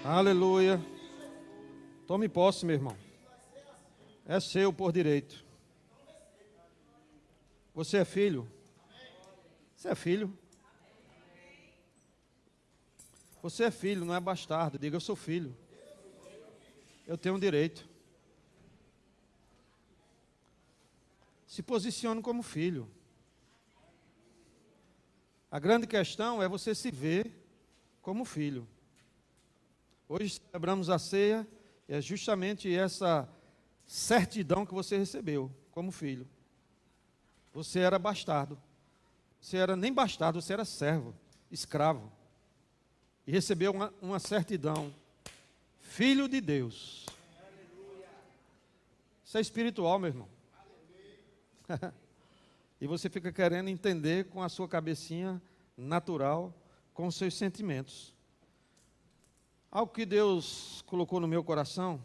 Aleluia. Tome posse, meu irmão. É seu por direito. Você é filho? Você é filho? Você é filho, não é bastardo. Diga, eu sou filho. Eu tenho um direito. Se posicione como filho. A grande questão é você se ver como filho. Hoje celebramos a ceia e é justamente essa certidão que você recebeu como filho. Você era bastardo. Você era nem bastardo, você era servo, escravo. E recebeu uma certidão. Filho de Deus. Isso é espiritual, meu irmão. E você fica querendo entender com a sua cabecinha natural, com os seus sentimentos. Algo que Deus colocou no meu coração,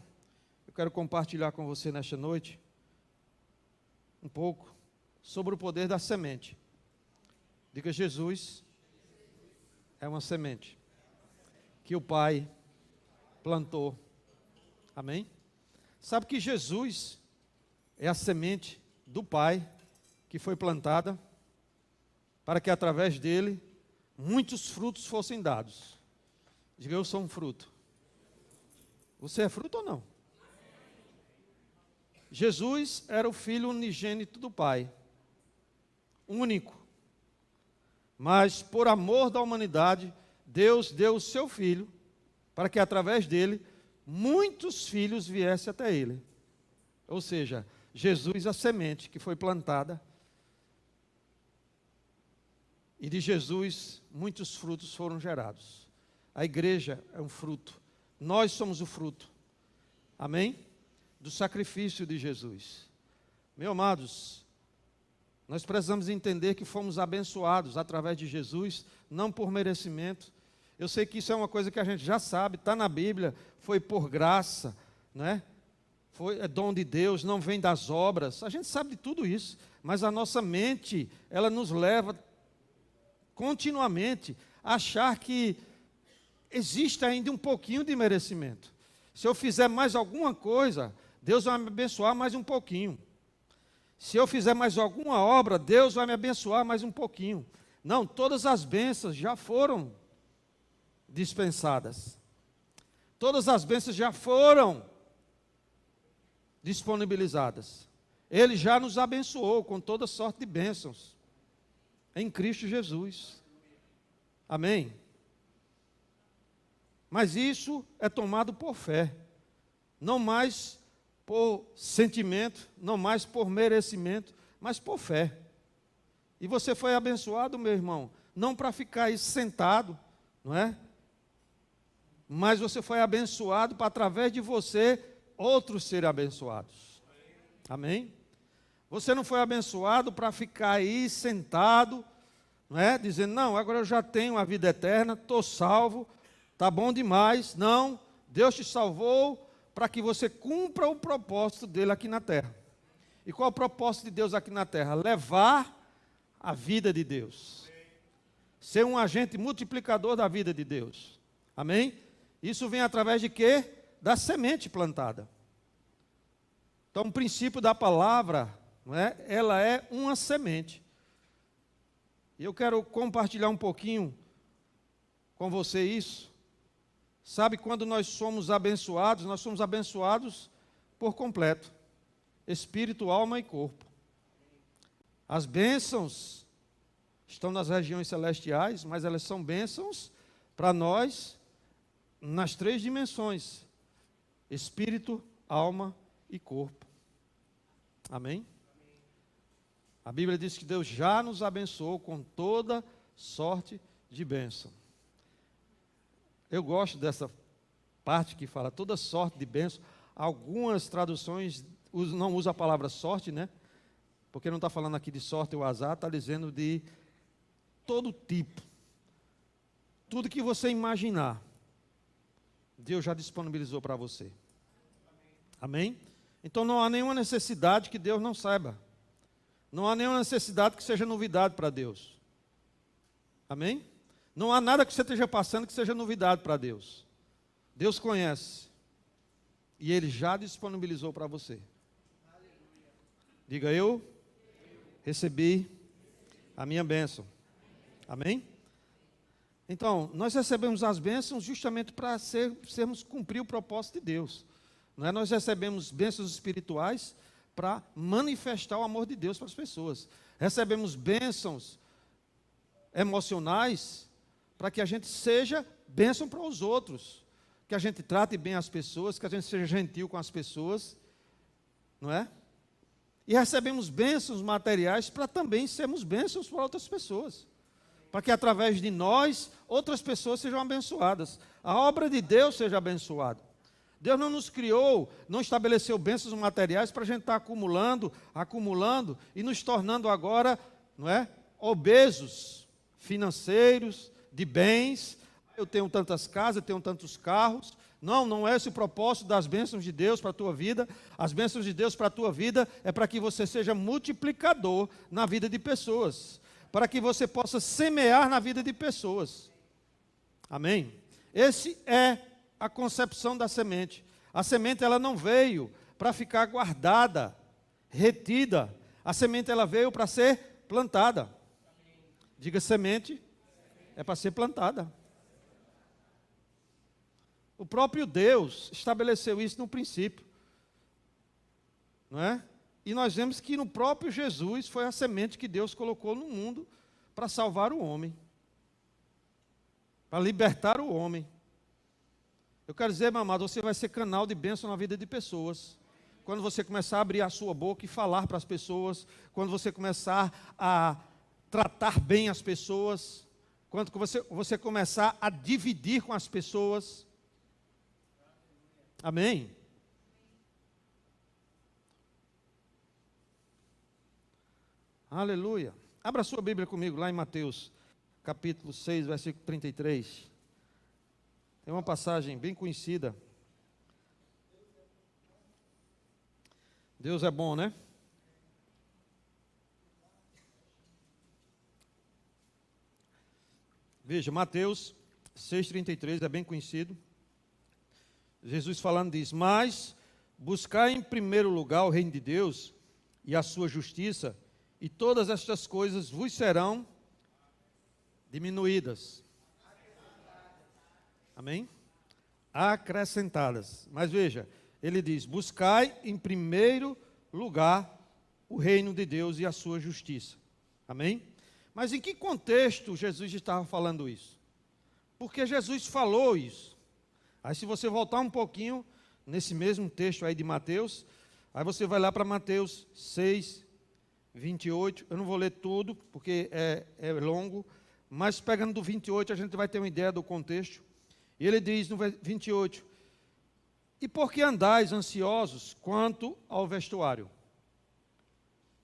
eu quero compartilhar com você nesta noite, um pouco, sobre o poder da semente. Diga, Jesus é uma semente que o Pai plantou. Amém? Sabe que Jesus é a semente do Pai que foi plantada para que através dele muitos frutos fossem dados. Diga, eu sou um fruto. Você é fruto ou não? Jesus era o filho unigênito do Pai, único. Mas por amor da humanidade, Deus deu o seu filho para que através dele muitos filhos viessem até ele. Ou seja, Jesus, a semente que foi plantada, e de Jesus muitos frutos foram gerados. A igreja é um fruto. Nós somos o fruto. Amém? Do sacrifício de Jesus. Meus amados, nós precisamos entender que fomos abençoados através de Jesus, não por merecimento. Eu sei que isso é uma coisa que a gente já sabe, está na Bíblia, foi por graça, né? É dom de Deus, não vem das obras. A gente sabe de tudo isso, mas a nossa mente, ela nos leva continuamente a achar que existe ainda um pouquinho de merecimento. Se eu fizer mais alguma coisa, Deus vai me abençoar mais um pouquinho. Se eu fizer mais alguma obra, Deus vai me abençoar mais um pouquinho. Não, todas as bênçãos já foram dispensadas. Todas as bênçãos já foram disponibilizadas. Ele já nos abençoou com toda sorte de bênçãos em Cristo Jesus. Amém? Mas isso é tomado por fé, não mais por sentimento, não mais por merecimento, mas por fé. E você foi abençoado, meu irmão, não para ficar aí sentado, não é? Mas você foi abençoado para, através de você, outros serem abençoados. Amém? Você não foi abençoado para ficar aí sentado, não é? Dizendo, não, agora eu já tenho a vida eterna, estou salvo, está bom demais. Não, Deus te salvou para que você cumpra o propósito dele aqui na terra. E qual é o propósito de Deus aqui na terra? Levar a vida de Deus. Ser um agente multiplicador da vida de Deus. Amém? Isso vem através de quê? Da semente plantada. Então, o princípio da palavra, não é? Ela é uma semente. E eu quero compartilhar um pouquinho com você isso. Sabe, quando nós somos abençoados por completo. Espírito, alma e corpo. As bênçãos estão nas regiões celestiais, mas elas são bênçãos para nós nas 3 dimensões. Espírito, alma e corpo. Amém? A Bíblia diz que Deus já nos abençoou com toda sorte de bênção. Eu gosto dessa parte que fala toda sorte de bênção. Algumas traduções não usam a palavra sorte, né? Porque não está falando aqui de sorte ou azar, está dizendo de todo tipo. Tudo que você imaginar, Deus já disponibilizou para você. Amém? Então não há nenhuma necessidade que Deus não saiba. Não há nenhuma necessidade que seja novidade para Deus. Amém? Não há nada que você esteja passando que seja novidade para Deus. Deus conhece. E Ele já disponibilizou para você. Diga, eu recebi a minha bênção. Amém? Então, nós recebemos as bênçãos justamente para sermos cumprir o propósito de Deus. Não é? Nós recebemos bênçãos espirituais para manifestar o amor de Deus para as pessoas. Recebemos bênçãos emocionais para que a gente seja bênção para os outros. Que a gente trate bem as pessoas, que a gente seja gentil com as pessoas. Não é? E recebemos bênçãos materiais para também sermos bênçãos para outras pessoas. Para que através de nós, outras pessoas sejam abençoadas. A obra de Deus seja abençoada. Deus não nos criou, não estabeleceu bênçãos materiais para a gente estar acumulando e nos tornando agora, não é, obesos financeiros, de bens. Eu tenho tantas casas, eu tenho tantos carros. Não é esse o propósito das bênçãos de Deus para a tua vida. As bênçãos de Deus para a tua vida é para que você seja multiplicador na vida de pessoas, para que você possa semear na vida de pessoas. Amém? Esse é a concepção da semente. A semente, ela não veio para ficar guardada, retida. A semente, ela veio para ser plantada. Diga, semente é para ser plantada. O próprio Deus estabeleceu isso no princípio. Não é? E nós vemos que no próprio Jesus foi a semente que Deus colocou no mundo para salvar o homem. Para libertar o homem. Eu quero dizer, meu amado, você vai ser canal de bênção na vida de pessoas. Quando você começar a abrir a sua boca e falar para as pessoas, quando você começar a tratar bem as pessoas, quando você começar a dividir com as pessoas. Amém? Aleluia. Abra sua Bíblia comigo lá em Mateus, capítulo 6, versículo 33. Tem uma passagem bem conhecida. Deus é bom, né? Veja, Mateus 6,33 é bem conhecido. Jesus falando diz: mas buscar em primeiro lugar o reino de Deus e a sua justiça, e todas estas coisas vos serão diminuídas. Amém? Acrescentadas. Mas veja, ele diz: buscai em primeiro lugar o reino de Deus e a sua justiça. Amém? Mas em que contexto Jesus estava falando isso? Porque Jesus falou isso. Aí se você voltar um pouquinho, nesse mesmo texto aí de Mateus, aí você vai lá para Mateus 6, 28, eu não vou ler tudo, porque é longo, mas pegando do 28 a gente vai ter uma ideia do contexto. E ele diz no 28, e por que andais ansiosos quanto ao vestuário?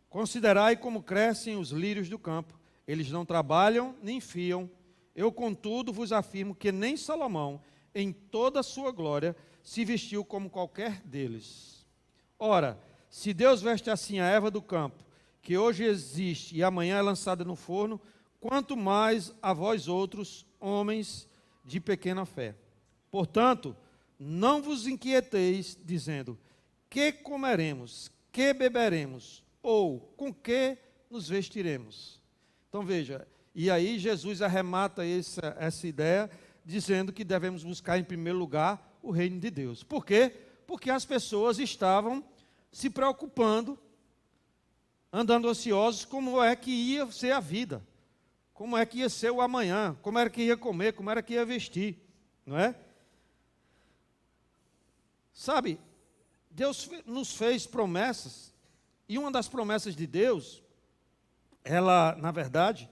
Considerai como crescem os lírios do campo, eles não trabalham nem fiam, eu contudo vos afirmo que nem Salomão, em toda a sua glória, se vestiu como qualquer deles. Ora, se Deus veste assim a erva do campo, que hoje existe e amanhã é lançada no forno, quanto mais a vós outros, homens de pequena fé. Portanto, não vos inquieteis, dizendo, que comeremos, que beberemos, ou com que nos vestiremos. Então veja, e aí Jesus arremata essa ideia, dizendo que devemos buscar em primeiro lugar o reino de Deus. Por quê? Porque as pessoas estavam se preocupando, andando ansiosos, como é que ia ser a vida, como é que ia ser o amanhã, como era que ia comer, como era que ia vestir, não é? Sabe, Deus nos fez promessas, e uma das promessas de Deus, ela, na verdade,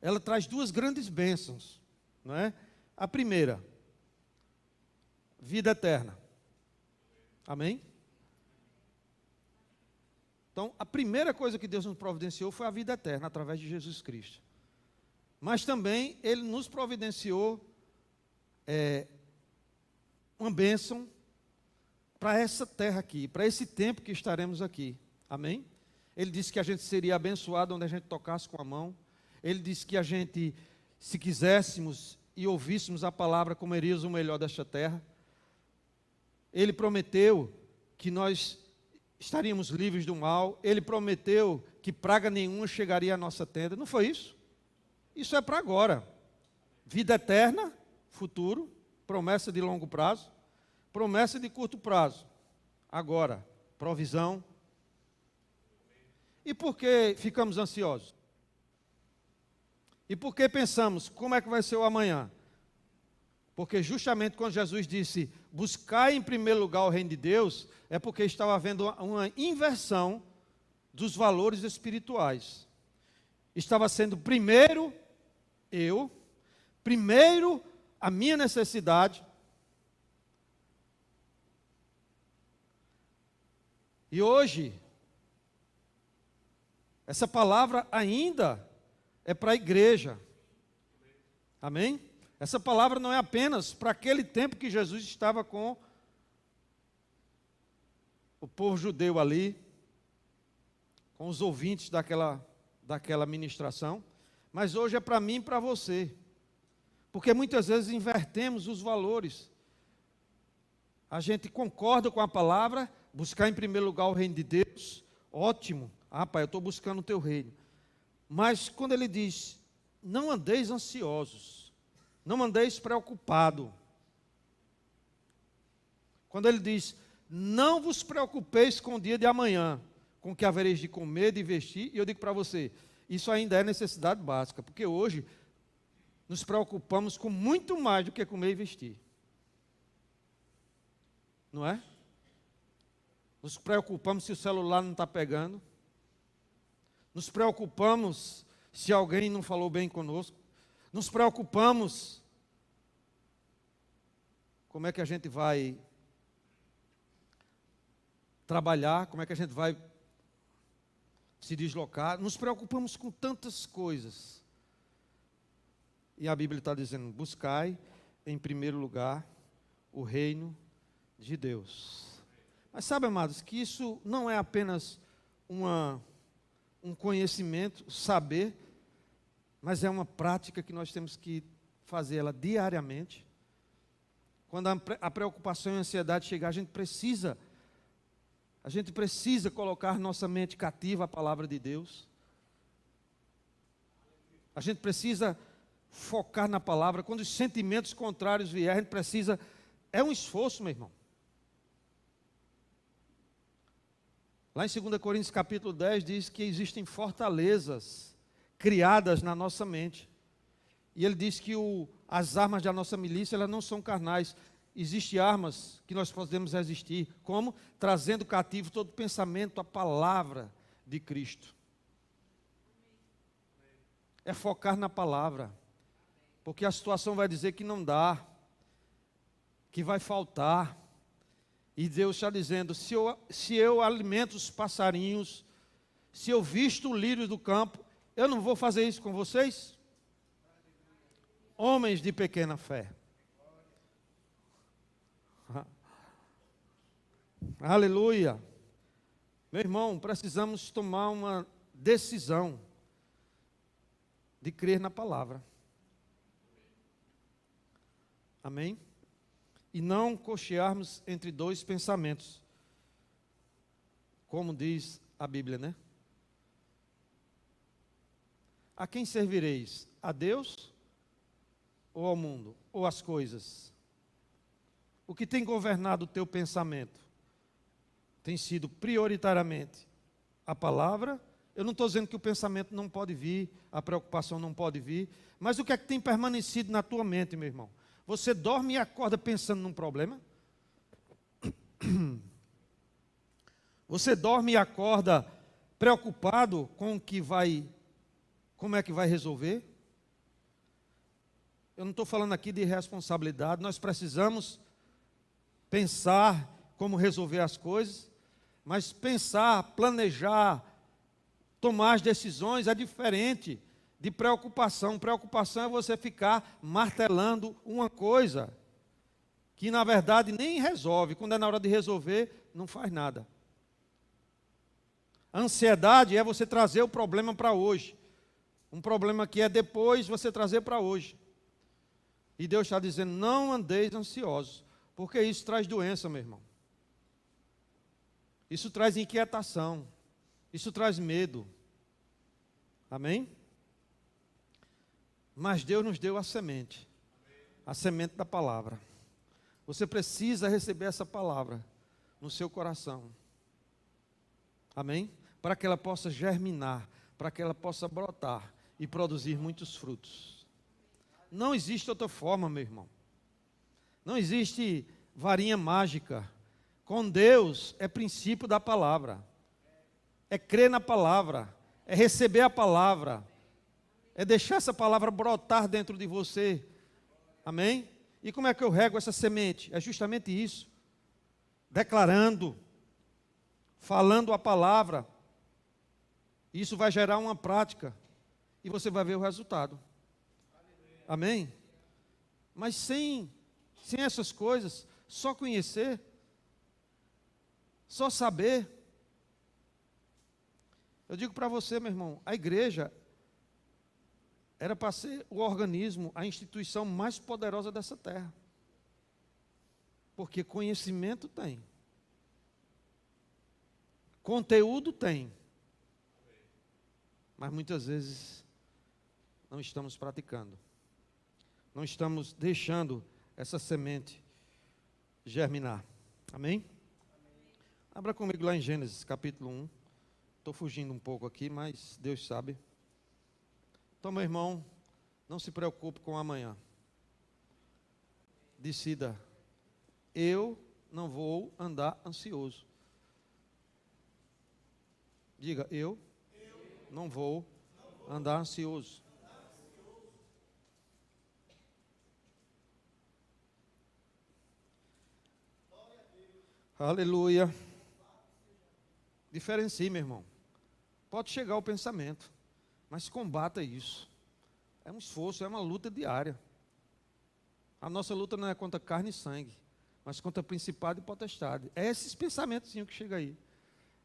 ela traz duas grandes bênçãos, não é? A primeira, vida eterna. Amém? Então, a primeira coisa que Deus nos providenciou foi a vida eterna, através de Jesus Cristo. Mas também, Ele nos providenciou uma bênção para essa terra aqui, para esse tempo que estaremos aqui. Amém? Ele disse que a gente seria abençoado onde a gente tocasse com a mão. Ele disse que a gente, se quiséssemos e ouvíssemos a palavra, comeríamos o melhor desta terra. Ele prometeu que nós estaríamos livres do mal. Ele prometeu que praga nenhuma chegaria à nossa tenda. Não foi isso? Isso é para agora. Vida eterna, futuro, promessa de longo prazo, promessa de curto prazo. Agora, provisão. E por que ficamos ansiosos? E por que pensamos, como é que vai ser o amanhã? Porque justamente quando Jesus disse, buscai em primeiro lugar o reino de Deus, é porque estava havendo uma inversão dos valores espirituais. Estava sendo primeiro eu, primeiro a minha necessidade. E hoje, essa palavra ainda é para a igreja. Amém? Essa palavra não é apenas para aquele tempo que Jesus estava com o povo judeu ali, com os ouvintes daquela ministração, mas hoje é para mim e para você. Porque muitas vezes invertemos os valores. A gente concorda com a palavra, buscar em primeiro lugar o reino de Deus, ótimo. Ah, pai, eu estou buscando o teu reino. Mas quando ele diz, não andeis ansiosos, não andeis preocupados. Quando ele diz, não vos preocupeis com o dia de amanhã, com o que havereis de comer, de vestir, e eu digo para você, isso ainda é necessidade básica, porque hoje nos preocupamos com muito mais do que comer e vestir. Não é? Nos preocupamos se o celular não está pegando. Nos preocupamos se alguém não falou bem conosco. Nos preocupamos como é que a gente vai trabalhar, como é que a gente vai se deslocar. Nos preocupamos com tantas coisas. E a Bíblia está dizendo, buscai em primeiro lugar o reino de Deus. Mas sabe, amados, que isso não é apenas um conhecimento, saber, mas é uma prática que nós temos que fazer ela diariamente. Quando a preocupação e a ansiedade chegar, a gente precisa colocar nossa mente cativa à palavra de Deus. A gente precisa focar na palavra. Quando os sentimentos contrários vierem, a gente precisa... É um esforço, meu irmão. Lá em 2 Coríntios capítulo 10 diz que existem fortalezas criadas na nossa mente. E ele diz que as armas da nossa milícia, elas não são carnais. Existem armas que nós podemos resistir. Como? Trazendo cativo todo pensamento à palavra de Cristo. É focar na palavra. Porque a situação vai dizer que não dá, que vai faltar. E Deus está dizendo, se eu alimento os passarinhos, se eu visto o lírio do campo, eu não vou fazer isso com vocês? Homens de pequena fé. Aleluia. Meu irmão, precisamos tomar uma decisão de crer na palavra. Amém? E não cochearmos entre dois pensamentos. Como diz a Bíblia, né? A quem servireis? A Deus ou ao mundo? Ou às coisas? O que tem governado o teu pensamento? Tem sido prioritariamente a palavra? Eu não estou dizendo que o pensamento não pode vir, a preocupação não pode vir, mas o que é que tem permanecido na tua mente, meu irmão? Você dorme e acorda pensando num problema? Você dorme e acorda preocupado com como é que vai resolver? Eu não estou falando aqui de responsabilidade, nós precisamos pensar como resolver as coisas, mas pensar, planejar, tomar as decisões é diferente de preocupação. Preocupação é você ficar martelando uma coisa que na verdade nem resolve. Quando é na hora de resolver, não faz nada. A ansiedade é você trazer o problema para hoje. Um problema que é depois você trazer para hoje. E Deus está dizendo, não andeis ansiosos. Porque isso traz doença, meu irmão. Isso traz inquietação. Isso traz medo. Amém? Mas Deus nos deu a semente da palavra. Você precisa receber essa palavra no seu coração. Amém? Para que ela possa germinar, para que ela possa brotar e produzir muitos frutos. Não existe outra forma, meu irmão. Não existe varinha mágica. Com Deus é princípio da palavra. É crer na palavra, é receber a palavra, é deixar essa palavra brotar dentro de você. Amém? E como é que eu rego essa semente? É justamente isso. Declarando, falando a palavra. Isso vai gerar uma prática e você vai ver o resultado. Amém? Mas sem essas coisas, só conhecer, só saber. Eu digo para você, meu irmão, a igreja era para ser o organismo, a instituição mais poderosa dessa terra. Porque conhecimento tem. Conteúdo tem. Mas muitas vezes não estamos praticando. Não estamos deixando essa semente germinar. Amém? Abra comigo lá em Gênesis capítulo 1. Estou fugindo um pouco aqui, mas Deus sabe. Então, meu irmão, não se preocupe com amanhã. Decida, eu não vou andar ansioso. Diga, eu não vou andar ansioso. Aleluia. Diferencie, meu irmão. Pode chegar o pensamento, mas combata isso. É um esforço, é uma luta diária. A nossa luta não é contra carne e sangue, mas contra principado e potestade. É esses pensamentozinhos que chegam aí.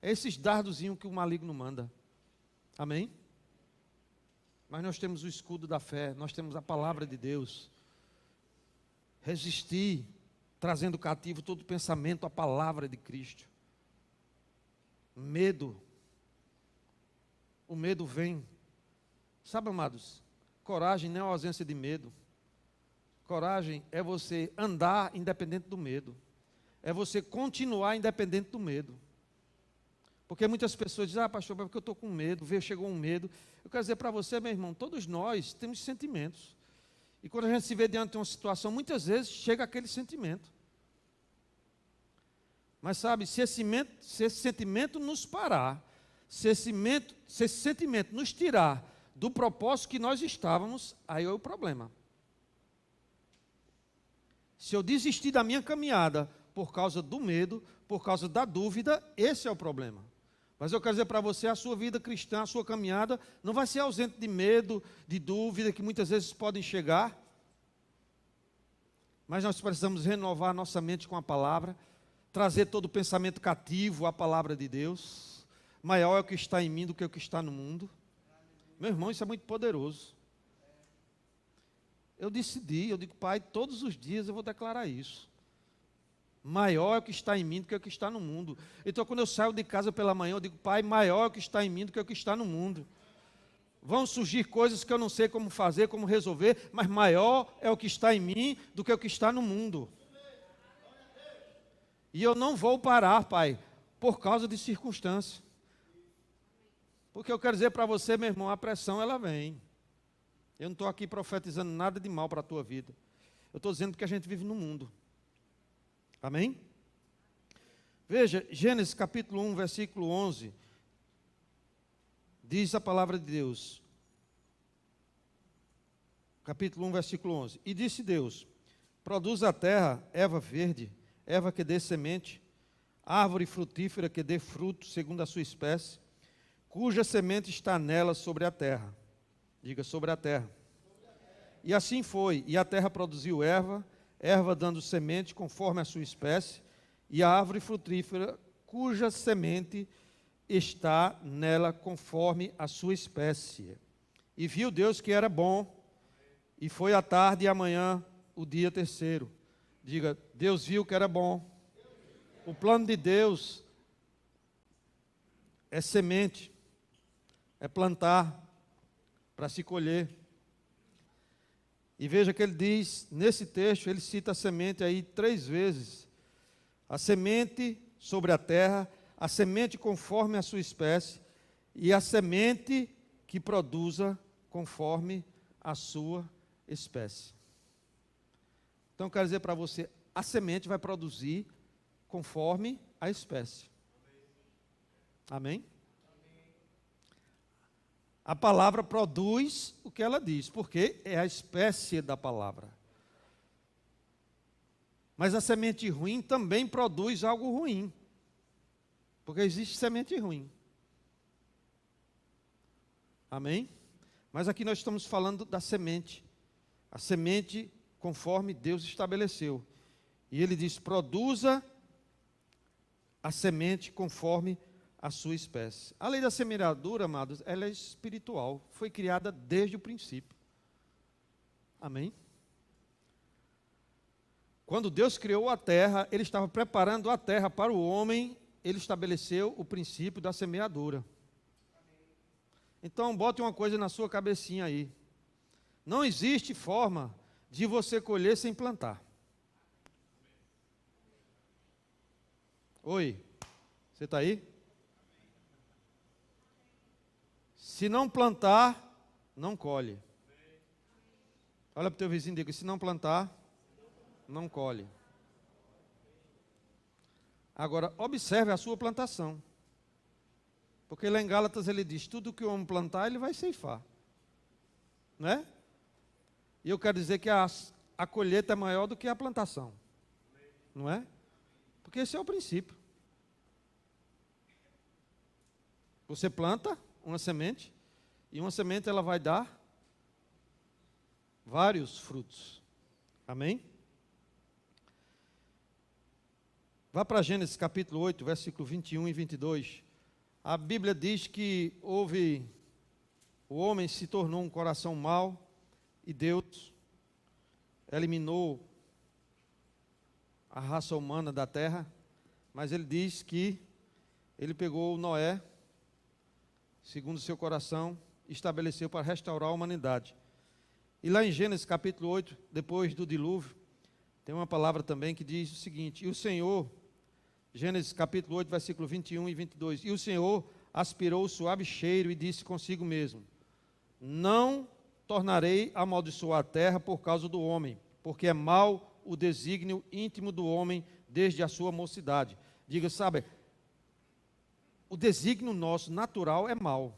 É esses dardozinhos que o maligno manda. Amém? Mas nós temos o escudo da fé, nós temos a palavra de Deus. Resistir, trazendo cativo todo pensamento à palavra de Cristo. Medo. O medo vem. Sabe, amados, coragem não é a ausência de medo. Coragem é você andar independente do medo. É você continuar independente do medo. Porque muitas pessoas dizem, pastor, porque eu estou com medo, chegou um medo. Eu quero dizer para você, meu irmão, todos nós temos sentimentos. E quando a gente se vê diante de uma situação, muitas vezes chega aquele sentimento. Mas sabe, se esse sentimento nos parar, se esse sentimento nos tirar do propósito que nós estávamos, aí é o problema. Se eu desistir da minha caminhada por causa do medo, por causa da dúvida, esse é o problema. Mas eu quero dizer para você, a sua vida cristã, a sua caminhada, não vai ser ausente de medo, de dúvida, que muitas vezes podem chegar. Mas nós precisamos renovar nossa mente com a palavra, trazer todo o pensamento cativo à palavra de Deus. Maior é o que está em mim do que o que está no mundo. Meu irmão, isso é muito poderoso. Eu digo, Pai, todos os dias eu vou declarar isso. Maior é o que está em mim do que o que está no mundo. Então, quando eu saio de casa pela manhã, eu digo, Pai, maior é o que está em mim do que o que está no mundo. Vão surgir coisas que eu não sei como fazer, como resolver, mas maior é o que está em mim do que o que está no mundo. E eu não vou parar, Pai, por causa de circunstâncias. Porque eu quero dizer para você, meu irmão, a pressão ela vem. Eu não estou aqui profetizando nada de mal para a tua vida. Eu estou dizendo que a gente vive no mundo. Amém? Veja, Gênesis capítulo 1, versículo 11. Diz a palavra de Deus. Capítulo 1, versículo 11. E disse Deus, produz a terra erva verde, erva que dê semente, árvore frutífera que dê fruto segundo a sua espécie, cuja semente está nela sobre a terra. Diga, sobre a terra. E assim foi, e a terra produziu erva, erva dando semente conforme a sua espécie, e a árvore frutífera, cuja semente está nela conforme a sua espécie. E viu Deus que era bom, e foi a tarde e amanhã o dia terceiro. Diga, Deus viu que era bom. O plano de Deus é semente, é plantar para se colher. E veja que ele diz, nesse texto, ele cita a semente aí 3 vezes. A semente sobre a terra, a semente conforme a sua espécie, e a semente que produza conforme a sua espécie. Então, eu quero dizer para você, a semente vai produzir conforme a espécie. Amém? A palavra produz o que ela diz, porque é a espécie da palavra. Mas a semente ruim também produz algo ruim, porque existe semente ruim. Amém? Mas aqui nós estamos falando da semente, a semente conforme Deus estabeleceu. E ele diz, produza a semente conforme a sua espécie. A lei da semeadura, amados, ela é espiritual, foi criada desde o princípio. Amém? Quando Deus criou a terra, Ele estava preparando a terra para o homem, Ele estabeleceu o princípio da semeadura. Então, bote uma coisa na sua cabecinha aí. Não existe forma de você colher sem plantar. Oi, você está aí? Se não plantar, não colhe. Olha para o teu vizinho e diga, se não plantar, não colhe. Agora, observe a sua plantação. Porque lá em Gálatas ele diz, tudo que o homem plantar, ele vai ceifar. Não é? E eu quero dizer que a colheita é maior do que a plantação. Não é? Porque esse é o princípio. Você planta uma semente, e uma semente ela vai dar vários frutos. Amém? Vá para Gênesis capítulo 8, versículo 21 e 22. A Bíblia diz que o homem se tornou um coração mau, e Deus eliminou a raça humana da terra, mas ele diz que ele pegou Noé, segundo o seu coração, estabeleceu para restaurar a humanidade. E lá em Gênesis capítulo 8, depois do dilúvio, tem uma palavra também que diz o seguinte, e o Senhor, Gênesis capítulo 8, versículo 21 e 22, e o Senhor aspirou o suave cheiro e disse consigo mesmo, não tornarei a amaldiçoar a terra por causa do homem, porque é mau o desígnio íntimo do homem desde a sua mocidade. Diga, sabe, o desígnio nosso natural é mau.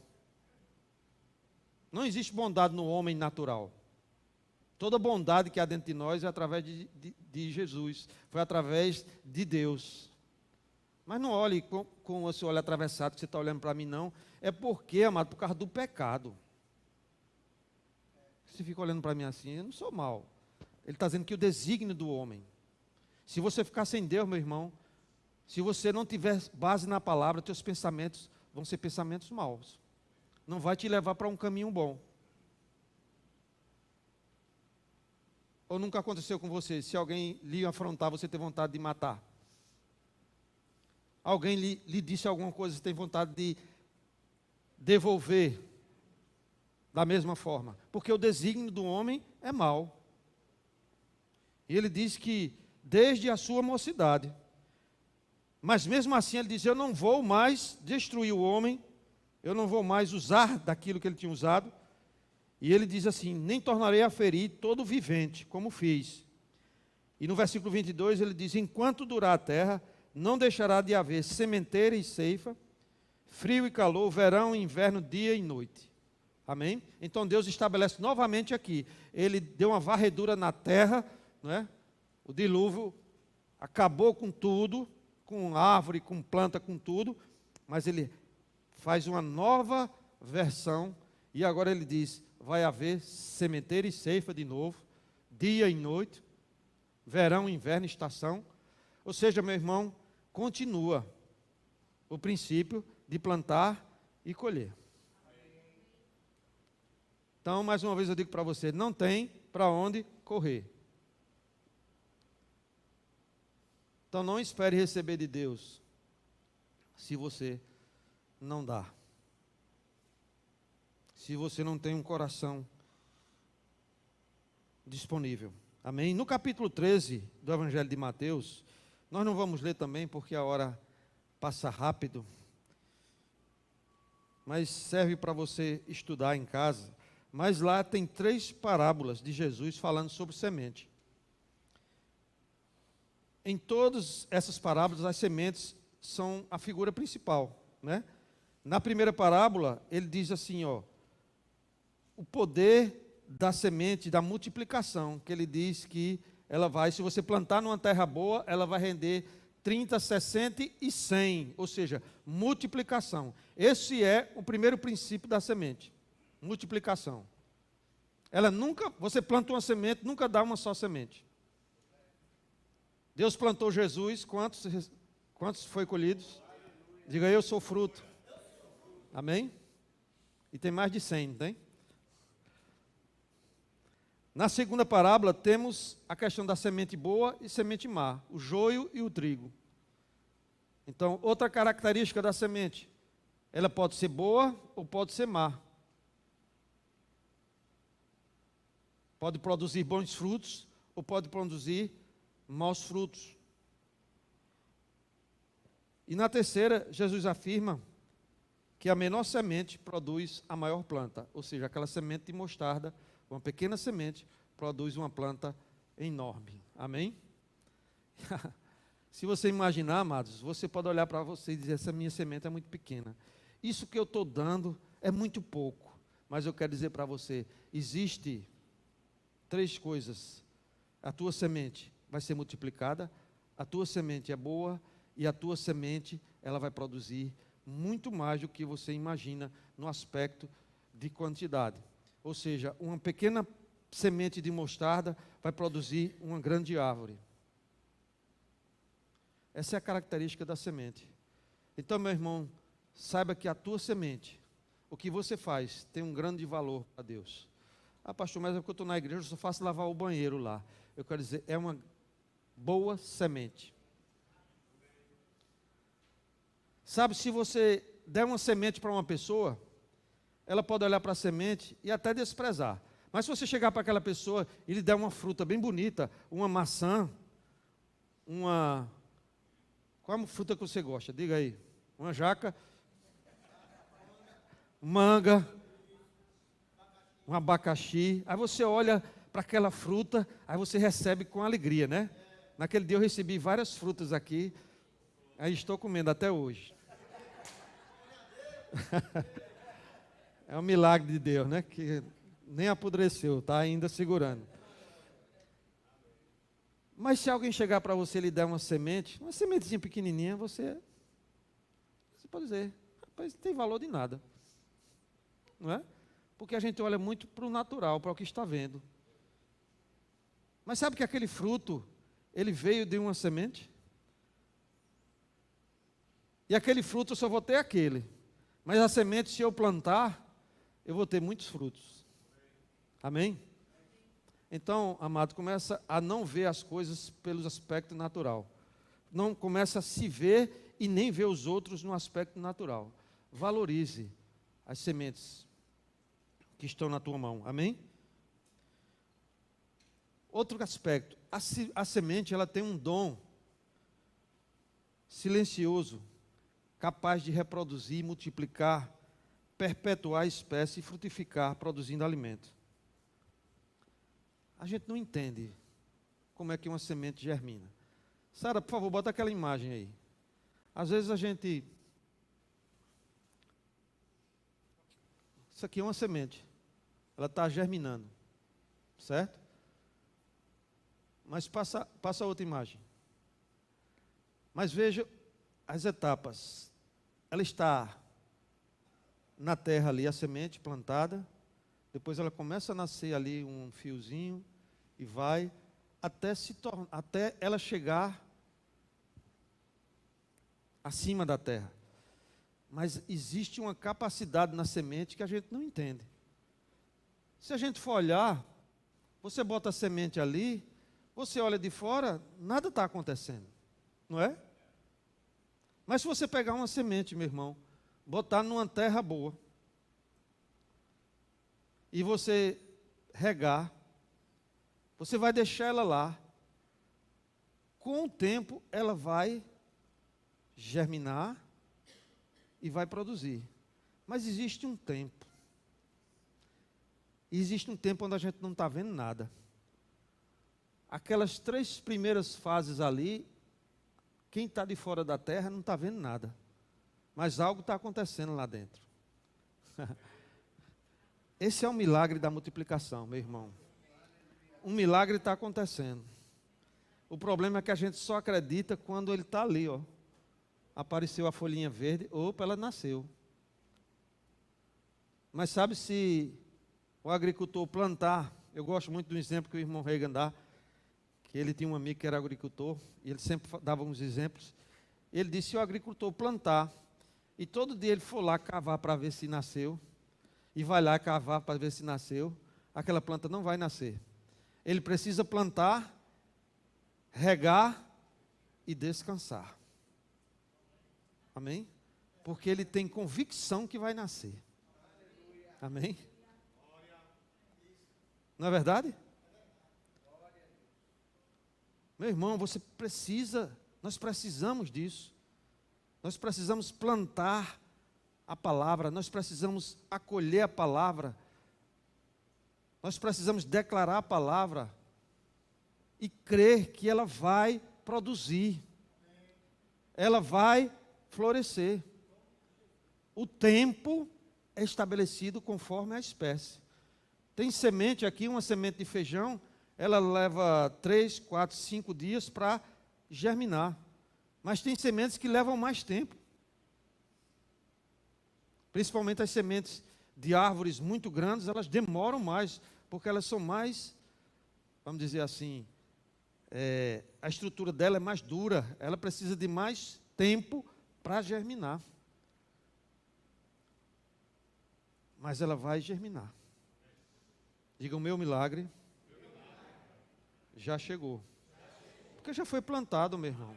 Não existe bondade no homem natural. Toda bondade que há dentro de nós é através de Jesus, foi através de Deus. Mas não olhe com esse olho atravessado que você está olhando para mim, não. É porque, amado, por causa do pecado. Você fica olhando para mim assim, eu não sou mau. Ele está dizendo que o desígnio do homem. Se você ficar sem Deus, meu irmão, se você não tiver base na palavra, teus pensamentos vão ser pensamentos maus. Não vai te levar para um caminho bom. Ou nunca aconteceu com você, se alguém lhe afrontar, você tem vontade de matar? Alguém lhe disse alguma coisa, você tem vontade de devolver da mesma forma? Porque o desígnio do homem é mau. E ele diz que desde a sua mocidade, mas mesmo assim ele diz, eu não vou mais destruir o homem, eu não vou mais usar daquilo que ele tinha usado. E ele diz assim, nem tornarei a ferir todo vivente, como fiz. E no versículo 22 ele diz, enquanto durar a terra, não deixará de haver sementeira e ceifa, frio e calor, verão e inverno, dia e noite. Amém? Então Deus estabelece novamente aqui, Ele deu uma varredura na terra, não é? O dilúvio acabou com tudo, com árvore, com planta, com tudo, mas Ele faz uma nova versão, e agora Ele diz, vai haver sementeira e ceifa de novo, dia e noite, verão, inverno, estação. Ou seja, meu irmão, continua o princípio de plantar e colher. Então, mais uma vez eu digo para você, não tem para onde correr. Então não espere receber de Deus se você não dá. Se você não tem um coração disponível. Amém? No capítulo 13 do Evangelho de Mateus, nós não vamos ler também porque a hora passa rápido, mas serve para você estudar em casa. Mas lá tem 3 parábolas de Jesus falando sobre semente. Em todas essas parábolas, as sementes são a figura principal, né? Na primeira parábola, ele diz assim, ó, o poder da semente, da multiplicação, que ele diz que ela vai, se você plantar numa terra boa, ela vai render 30, 60 e 100, ou seja, multiplicação. Esse é o primeiro princípio da semente, multiplicação. Ela nunca, você planta uma semente, nunca dá uma só semente. Deus plantou Jesus, quantos foi colhidos? Diga, eu sou fruto. Amém? E tem mais de 100, não tem? Na segunda parábola, temos a questão da semente boa e semente má, o joio e o trigo. Então, outra característica da semente, ela pode ser boa ou pode ser má. Pode produzir bons frutos ou pode produzir maus frutos. E na terceira, Jesus afirma que a menor semente produz a maior planta, ou seja, aquela semente de mostarda, uma pequena semente, produz uma planta enorme. Amém? Se você imaginar, amados, você pode olhar para você e dizer, essa minha semente é muito pequena. Isso que eu estou dando é muito pouco. Mas eu quero dizer para você, existe 3 coisas. A tua semente vai ser multiplicada, a tua semente é boa e a tua semente, ela vai produzir muito mais do que você imagina no aspecto de quantidade. Ou seja, uma pequena semente de mostarda vai produzir uma grande árvore. Essa é a característica da semente. Então, meu irmão, saiba que a tua semente, o que você faz, tem um grande valor para Deus. Ah, pastor, mas é porque eu estou na igreja, eu só faço lavar o banheiro lá. Eu quero dizer, é uma boa semente. Sabe, se você der uma semente para uma pessoa, ela pode olhar para a semente e até desprezar. Mas se você chegar para aquela pessoa e lhe der uma fruta bem bonita, uma maçã, qual é a fruta que você gosta? Diga aí. Uma jaca, manga, um abacaxi. Aí você olha para aquela fruta, aí você recebe com alegria, né? Naquele dia eu recebi várias frutas aqui, aí estou comendo até hoje. É um milagre de Deus, né? Que nem apodreceu, está ainda segurando. Mas se alguém chegar para você e lhe der uma sementezinha pequenininha, você pode dizer, rapaz, não tem valor de nada. Não é? Porque a gente olha muito para o natural, para o que está vendo. Mas sabe que aquele fruto, ele veio de uma semente? E aquele fruto eu só vou ter aquele. Mas a semente, se eu plantar, eu vou ter muitos frutos. Amém? Então, amado, começa a não ver as coisas pelo aspecto natural. Não começa a se ver e nem ver os outros no aspecto natural. Valorize as sementes que estão na tua mão. Amém? Outro aspecto, a semente, ela tem um dom silencioso, capaz de reproduzir, multiplicar, perpetuar a espécie e frutificar, produzindo alimento. A gente não entende como é que uma semente germina. Sara, por favor, bota aquela imagem aí. Às vezes a gente... Isso aqui é uma semente. Ela está germinando. Certo? Mas passa outra imagem. Mas veja as etapas. Ela está na terra ali, a semente plantada. Depois ela começa a nascer ali um fiozinho e vai até ela chegar acima da terra. Mas existe uma capacidade na semente que a gente não entende. Se a gente for olhar, você bota a semente ali, você olha de fora, nada está acontecendo. não é? Mas se você pegar uma semente, meu irmão, botar numa terra boa, e você regar, você vai deixar ela lá, com o tempo ela vai germinar e vai produzir. Mas existe um tempo. Existe um tempo onde a gente não está vendo nada. Aquelas 3 primeiras fases ali, quem está de fora da terra não está vendo nada. Mas algo está acontecendo lá dentro. Esse é o milagre da multiplicação, meu irmão. Um milagre está acontecendo. O problema é que a gente só acredita quando ele está ali, ó. Apareceu a folhinha verde, opa, ela nasceu. Mas sabe, se o agricultor plantar, eu gosto muito do exemplo que o irmão Reagan dá, que ele tinha um amigo que era agricultor, e ele sempre dava uns exemplos. Ele disse, se o agricultor plantar, e todo dia ele for lá cavar para ver se nasceu, e vai lá cavar para ver se nasceu, aquela planta não vai nascer. Ele precisa plantar, regar e descansar. Amém? Porque ele tem convicção que vai nascer. Amém? Não é verdade? Meu irmão, nós precisamos disso. Nós precisamos plantar a palavra, nós precisamos acolher a palavra, nós precisamos declarar a palavra e crer que ela vai produzir, ela vai florescer. O tempo é estabelecido conforme a espécie. Tem semente aqui, uma semente de feijão, ela leva 3, 4, 5 dias para germinar. Mas tem sementes que levam mais tempo. Principalmente as sementes de árvores muito grandes, elas demoram mais, porque elas são mais, vamos dizer assim, a estrutura dela é mais dura, ela precisa de mais tempo para germinar. Mas ela vai germinar. Diga, o meu milagre já chegou. Porque já foi plantado, meu irmão.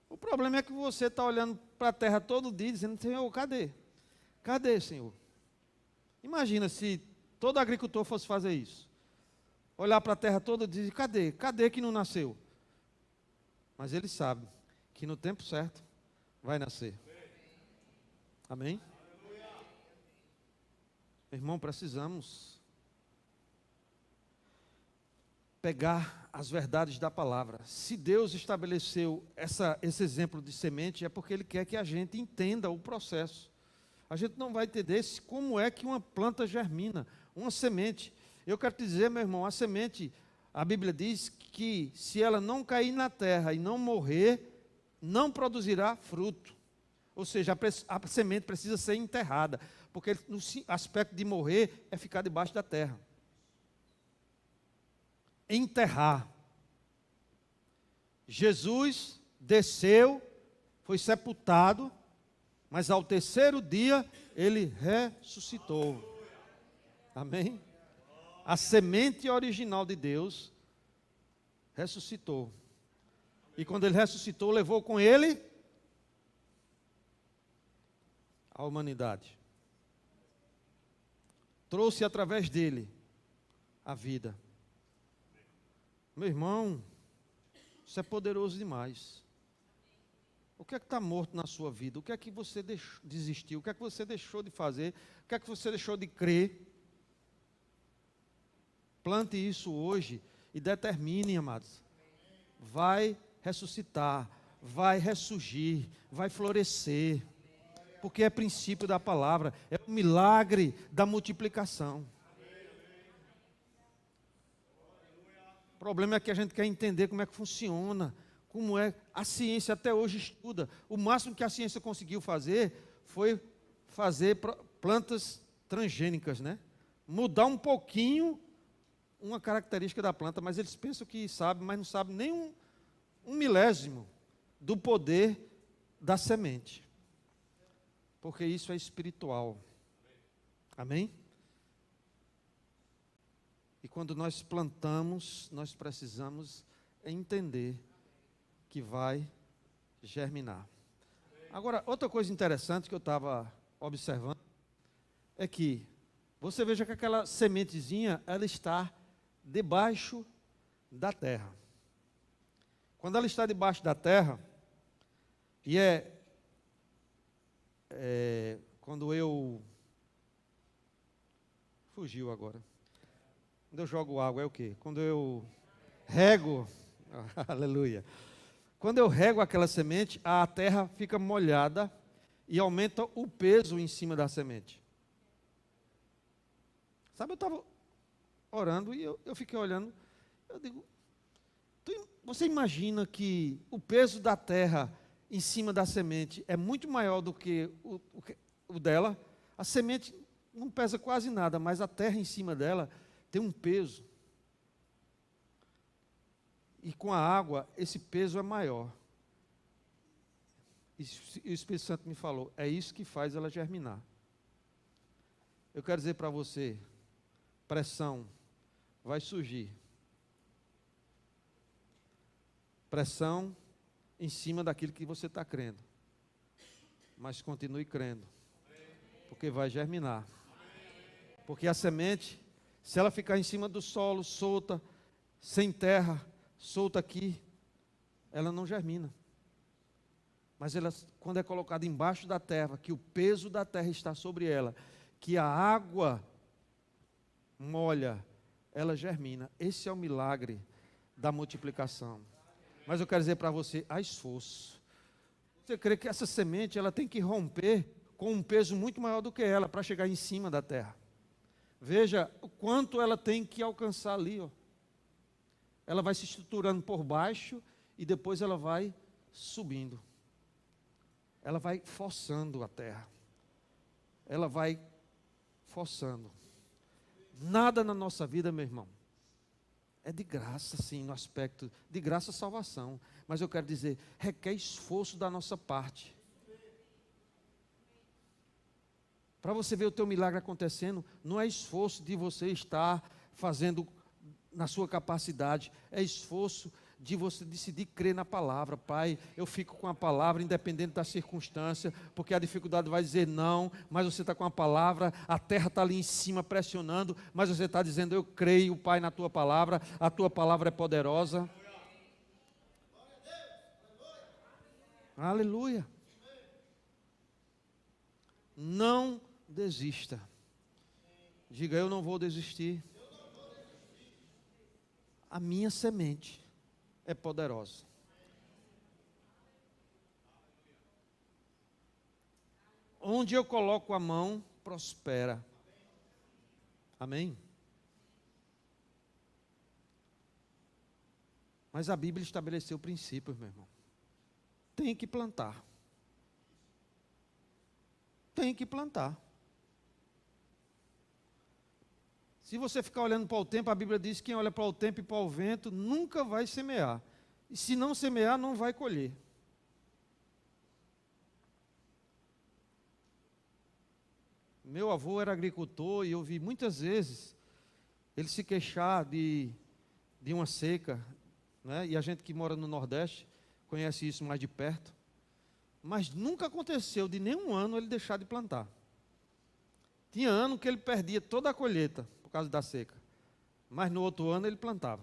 O problema é que você está olhando para a terra todo dia dizendo, Senhor, cadê? Cadê, Senhor? Imagina se todo agricultor fosse fazer isso. Olhar para a terra todo dia e dizer, cadê? Cadê que não nasceu? Mas ele sabe que no tempo certo vai nascer. Amém? Irmão, precisamos pegar as verdades da palavra. Se Deus estabeleceu esse exemplo de semente, é porque Ele quer que a gente entenda o processo. A gente não vai entender como é que uma planta germina, uma semente. Eu quero te dizer, meu irmão, a semente, a Bíblia diz que se ela não cair na terra e não morrer, não produzirá fruto. Ou seja, a semente precisa ser enterrada, porque no aspecto de morrer é ficar debaixo da terra. Enterrar. Jesus desceu, foi sepultado, mas ao terceiro dia ele ressuscitou. Amém? A semente original de Deus ressuscitou. E quando ele ressuscitou, levou com ele a humanidade. Trouxe através dele a vida. Meu irmão, isso é poderoso demais. O que é que está morto na sua vida? O que é que você desistiu? O que é que você deixou de fazer? O que é que você deixou de crer? Plante isso hoje e determine, amados. Vai ressuscitar, vai ressurgir, vai florescer. Porque é princípio da palavra, é o milagre da multiplicação. O problema é que a gente quer entender como é que funciona, como é. A ciência até hoje estuda. O máximo que a ciência conseguiu fazer foi fazer plantas transgênicas, né? Mudar um pouquinho uma característica da planta, mas eles pensam que sabem, mas não sabem nem um milésimo do poder da semente. Porque isso é espiritual. Amém? E quando nós plantamos, nós precisamos entender que vai germinar. Agora, outra coisa interessante que eu estava observando é que você veja que aquela sementezinha, ela está debaixo da terra. Quando ela está debaixo da terra, e quando eu... Fugiu agora. Quando eu jogo água é o quê? Quando eu rego, aleluia. Quando eu rego aquela semente, a terra fica molhada e aumenta o peso em cima da semente. Sabe, eu estava orando e eu fiquei olhando, eu digo, você imagina que o peso da terra em cima da semente é muito maior do que o dela? A semente não pesa quase nada, mas a terra em cima dela tem um peso. E com a água, esse peso é maior. E o Espírito Santo me falou, é isso que faz ela germinar. Eu quero dizer para você, pressão vai surgir. Pressão em cima daquilo que você está crendo. Mas continue crendo. Porque vai germinar. Porque a semente, se ela ficar em cima do solo, solta, sem terra, solta aqui, ela não germina. Mas ela, quando é colocada embaixo da terra, que o peso da terra está sobre ela, que a água molha, ela germina. Esse é o milagre da multiplicação. Mas eu quero dizer para você, há esforço. Você crê que essa semente, ela tem que romper com um peso muito maior do que ela, para chegar em cima da terra. Veja o quanto ela tem que alcançar ali, ó. Ela vai se estruturando por baixo e depois ela vai subindo. Ela vai forçando a terra. Ela vai forçando. Nada na nossa vida, meu irmão, é de graça, sim, no aspecto de graça a salvação. Mas eu quero dizer, requer esforço da nossa parte. Para você ver o teu milagre acontecendo, não é esforço de você estar fazendo na sua capacidade, é esforço de você decidir crer na palavra. Pai, eu fico com a palavra independente da circunstância, porque a dificuldade vai dizer não, mas você está com a palavra, a terra está ali em cima pressionando, mas você está dizendo, eu creio, Pai, na tua palavra, a tua palavra é poderosa. Aleluia. Não desista. Diga, eu não vou desistir. A minha semente é poderosa. Onde eu coloco a mão, prospera. Amém? Mas a Bíblia estabeleceu princípios, meu irmão. Tem que plantar. Tem que plantar. Se você ficar olhando para o tempo, a Bíblia diz que quem olha para o tempo e para o vento nunca vai semear. E se não semear, não vai colher. Meu avô era agricultor e eu vi muitas vezes ele se queixar de uma seca, né? E a gente que mora no Nordeste conhece isso mais de perto. Mas nunca aconteceu de nenhum ano ele deixar de plantar. Tinha ano que ele perdia toda a colheita por causa da seca. Mas no outro ano ele plantava.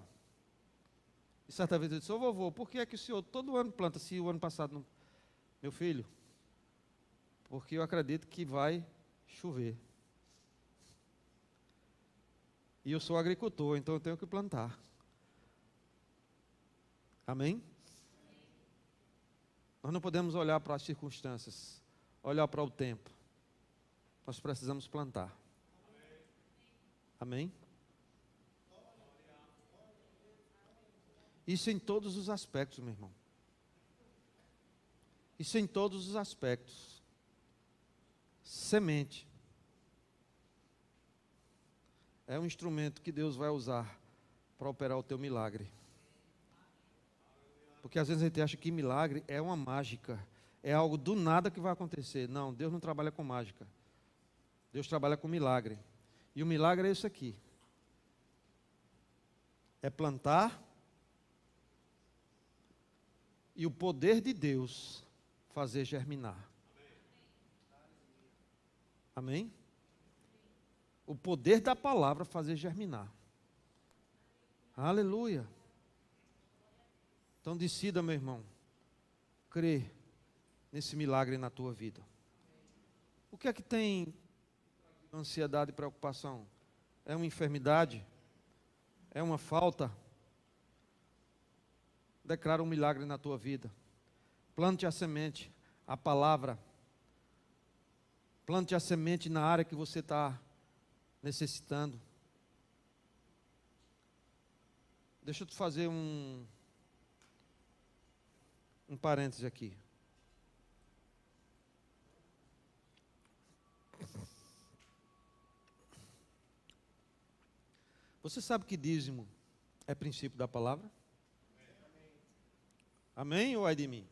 E certa vez ele disse, ô vovô, por que é que o senhor todo ano planta, se o ano passado não... Meu filho, porque eu acredito que vai chover. E eu sou agricultor, então eu tenho que plantar. Amém? Nós não podemos olhar para as circunstâncias, olhar para o tempo. Nós precisamos plantar. Amém? Isso em todos os aspectos, meu irmão. Isso em todos os aspectos. Semente é um instrumento que Deus vai usar para operar o teu milagre. Porque às vezes a gente acha que milagre é uma mágica, é algo do nada que vai acontecer. Não, Deus não trabalha com mágica. Deus trabalha com milagre. E o milagre é isso aqui. É plantar e o poder de Deus fazer germinar. Amém? O poder da palavra fazer germinar. Aleluia. Então decida, meu irmão, crer nesse milagre na tua vida. O que é que tem ansiedade e preocupação? É uma enfermidade? É uma falta? Declara um milagre na tua vida. Plante a semente, a palavra. Plante a semente na área que você está necessitando. Deixa eu te fazer um parêntese aqui. Você sabe que dízimo é princípio da palavra? Amém ou ai de mim?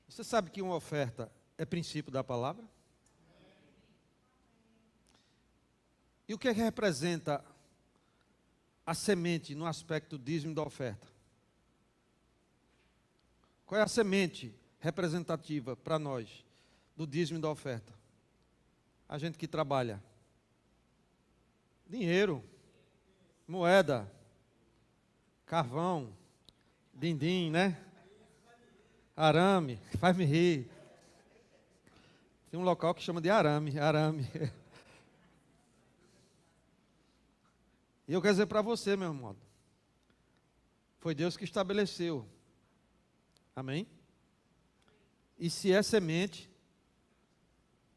Você sabe que uma oferta é princípio da palavra? E o que é que representa a semente no aspecto do dízimo da oferta? Qual é a semente representativa para nós do dízimo da oferta? A gente que trabalha. Dinheiro, moeda, carvão, din-din, né? Arame, faz-me rir. Tem um local que chama de arame. E eu quero dizer para você, meu irmão, foi Deus que estabeleceu. Amém? E se é semente,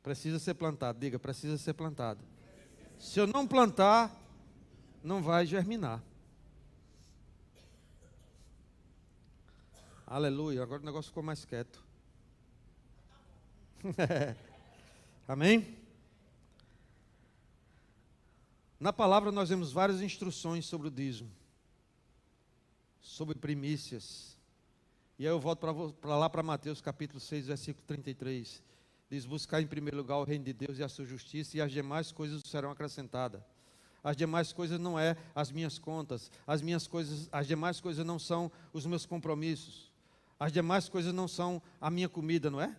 precisa ser plantado. Diga, precisa ser plantado. Se eu não plantar, não vai germinar. Aleluia, agora o negócio ficou mais quieto. Amém? Na palavra nós vemos várias instruções sobre o dízimo, sobre primícias. E aí eu volto para lá para Mateus capítulo 6, versículo 33. Diz: buscar em primeiro lugar o reino de Deus e a sua justiça, e as demais coisas serão acrescentadas. As demais coisas não é as minhas contas, as demais coisas não são os meus compromissos, as demais coisas não são a minha comida, não é?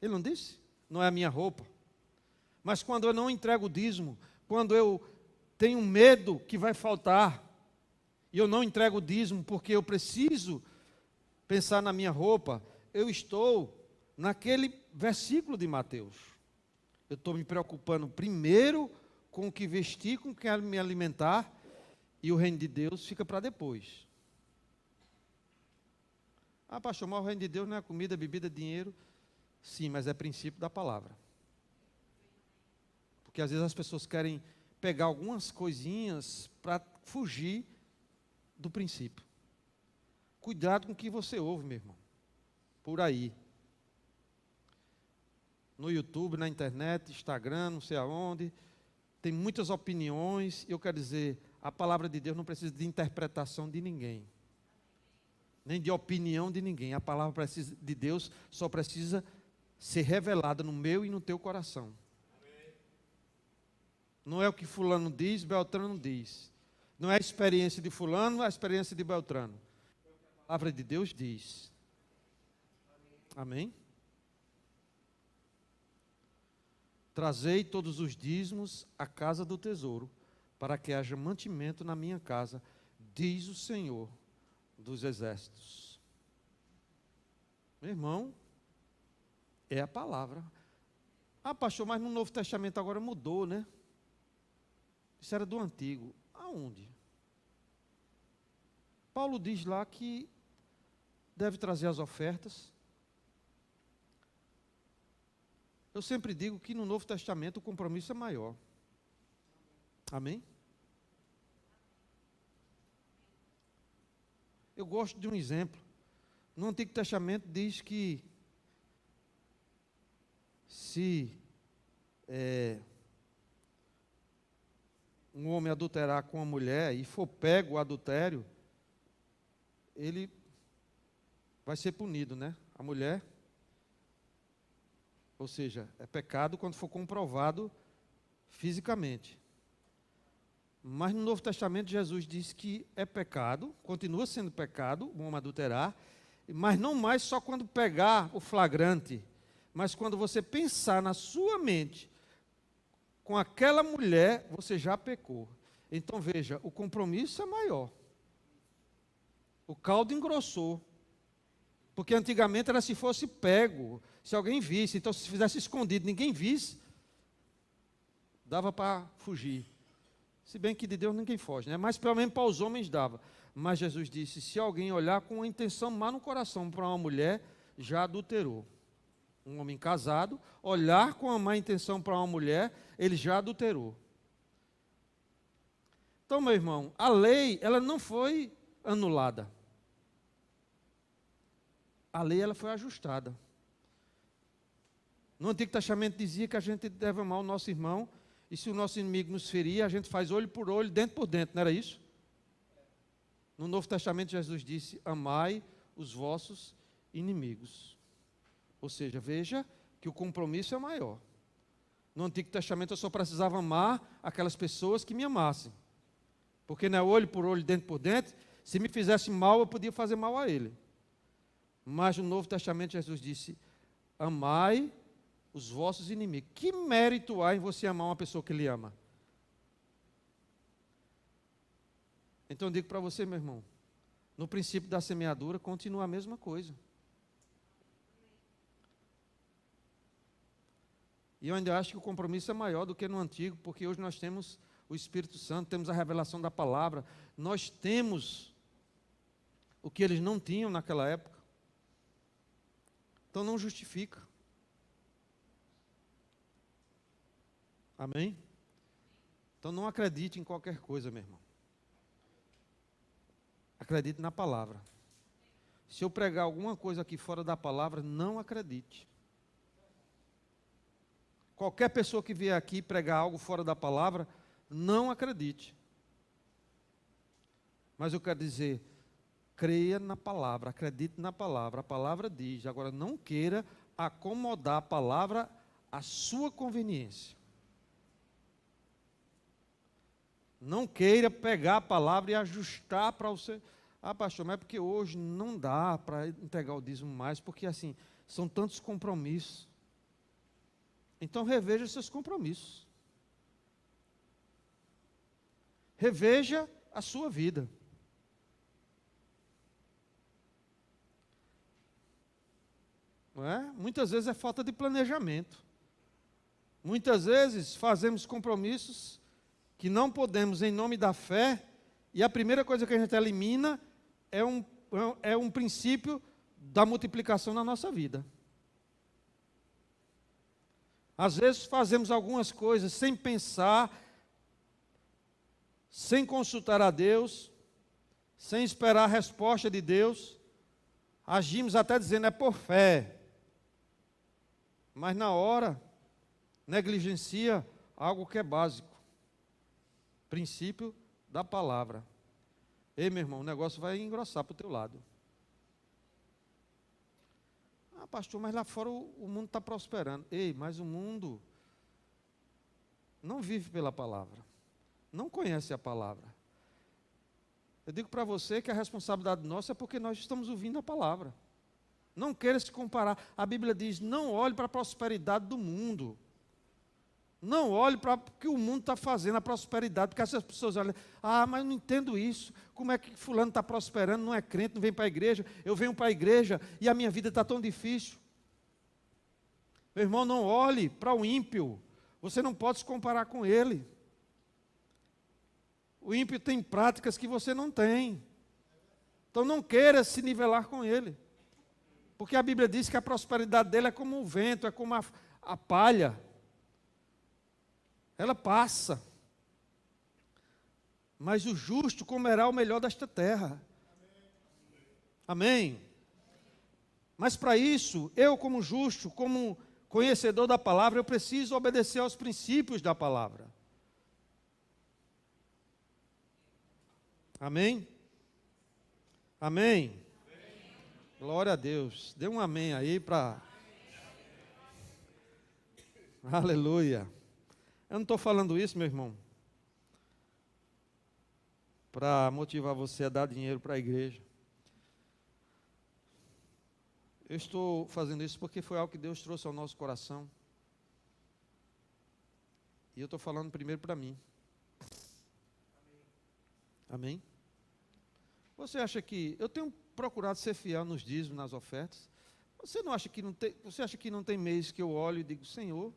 Ele não disse? Não é a minha roupa. Mas quando eu não entrego o dízimo, quando eu tenho medo que vai faltar, e eu não entrego o dízimo porque eu preciso pensar na minha roupa, eu estou naquele versículo de Mateus. Eu estou me preocupando primeiro com o que vestir, com o que me alimentar, e o reino de Deus fica para depois. Ah, pastor, mas o reino de Deus não é comida, bebida, dinheiro. Sim, mas é princípio da palavra. Porque às vezes as pessoas querem pegar algumas coisinhas para fugir do princípio. Cuidado com o que você ouve, meu irmão. Por aí. No YouTube, na internet, Instagram, não sei aonde. Tem muitas opiniões. Eu quero dizer, a palavra de Deus não precisa de interpretação de ninguém. Nem de opinião de ninguém. A palavra de Deus só precisa ser revelada no meu e no teu coração. Não é o que fulano diz, Beltrano diz. Não é a experiência de fulano, é a experiência de Beltrano. A palavra de Deus diz. Amém? Trazei todos os dízimos à casa do tesouro, para que haja mantimento na minha casa, diz o Senhor dos exércitos. Meu irmão, é a palavra. Ah, pastor, mas no Novo Testamento agora mudou, né? Isso era do Antigo. Aonde? Paulo diz lá que deve trazer as ofertas. Eu sempre digo que no Novo Testamento o compromisso é maior. Amém? Eu gosto de um exemplo. No Antigo Testamento diz que se um homem adulterar com uma mulher e for pego o adultério, ele vai ser punido, né? A mulher, ou seja, é pecado quando for comprovado fisicamente. Mas no Novo Testamento Jesus diz que é pecado, continua sendo pecado, o homem adulterar, mas não mais só quando pegar o flagrante, mas quando você pensar na sua mente, com aquela mulher, você já pecou. Então veja, o compromisso é maior. O caldo engrossou. Porque antigamente era se fosse pego, se alguém visse, então se fizesse escondido, ninguém visse, dava para fugir. Se bem que de Deus ninguém foge, né? Mas pelo menos para os homens dava. Mas Jesus disse, se alguém olhar com uma intenção má no coração para uma mulher, já adulterou. Um homem casado, olhar com uma má intenção para uma mulher, ele já adulterou. Então, meu irmão, a lei, ela não foi anulada. A lei, ela foi ajustada. No Antigo Testamento dizia que a gente deve amar o nosso irmão, e se o nosso inimigo nos ferir, a gente faz olho por olho, dentro por dentro, não era isso? No Novo Testamento, Jesus disse, amai os vossos inimigos. Ou seja, veja que o compromisso é maior. No Antigo Testamento, eu só precisava amar aquelas pessoas que me amassem. Porque não é olho por olho, dentro por dentro. Se me fizesse mal, eu podia fazer mal a ele. Mas no Novo Testamento, Jesus disse, amai os vossos inimigos. Que mérito há em você amar uma pessoa que lhe ama? Então eu digo para você, meu irmão, no princípio da semeadura, continua a mesma coisa. E eu ainda acho que o compromisso é maior do que no antigo, porque hoje nós temos o Espírito Santo, temos a revelação da palavra, nós temos o que eles não tinham naquela época. Então não justifica. Amém? Então não acredite em qualquer coisa, meu irmão. Acredite na palavra. Se eu pregar alguma coisa aqui fora da palavra, não acredite. Qualquer pessoa que vier aqui pregar algo fora da palavra, não acredite. Mas eu quero dizer, creia na palavra, acredite na palavra. A palavra diz, agora não queira acomodar a palavra à sua conveniência. Não queira pegar a palavra e ajustar para você. Ah, pastor, mas é porque hoje não dá para entregar o dízimo mais, porque assim, são tantos compromissos. Então reveja seus compromissos. Reveja a sua vida. Não é? Muitas vezes é falta de planejamento. Muitas vezes fazemos compromissos que não podemos em nome da fé, e a primeira coisa que a gente elimina é um princípio da multiplicação na nossa vida. Às vezes fazemos algumas coisas sem pensar, sem consultar a Deus, sem esperar a resposta de Deus, agimos até dizendo é por fé, mas na hora negligencia algo que é básico, princípio da palavra. Ei, meu irmão, o negócio vai engrossar para o teu lado. Ah, pastor, mas lá fora o mundo está prosperando. Ei, mas o mundo não vive pela palavra, não conhece a palavra. Eu digo para você que a responsabilidade nossa é porque nós estamos ouvindo a palavra. Não queira se comparar. A Bíblia diz, não olhe para a prosperidade do mundo. Não olhe para o que o mundo está fazendo, a prosperidade, porque essas pessoas olham, ah, mas eu não entendo isso, como é que fulano está prosperando, não é crente, não vem para a igreja, eu venho para a igreja e a minha vida está tão difícil. Meu irmão, não olhe para o ímpio, você não pode se comparar com ele. O ímpio tem práticas que você não tem, então não queira se nivelar com ele, porque a Bíblia diz que a prosperidade dele é como o vento, é como a palha. Ela passa. Mas o justo comerá o melhor desta terra. Amém? Mas para isso, eu como justo, como conhecedor da palavra, eu preciso obedecer aos princípios da palavra. Amém? Amém? Glória a Deus. Dê um amém aí para... Aleluia. Eu não estou falando isso, meu irmão, para motivar você a dar dinheiro para a igreja. Eu estou fazendo isso porque foi algo que Deus trouxe ao nosso coração. E eu estou falando primeiro para mim. Amém? Você acha que... Eu tenho procurado ser fiel nos dízimos, nas ofertas. Você não acha que não tem... Você acha que não tem mês que eu olho e digo, Senhor...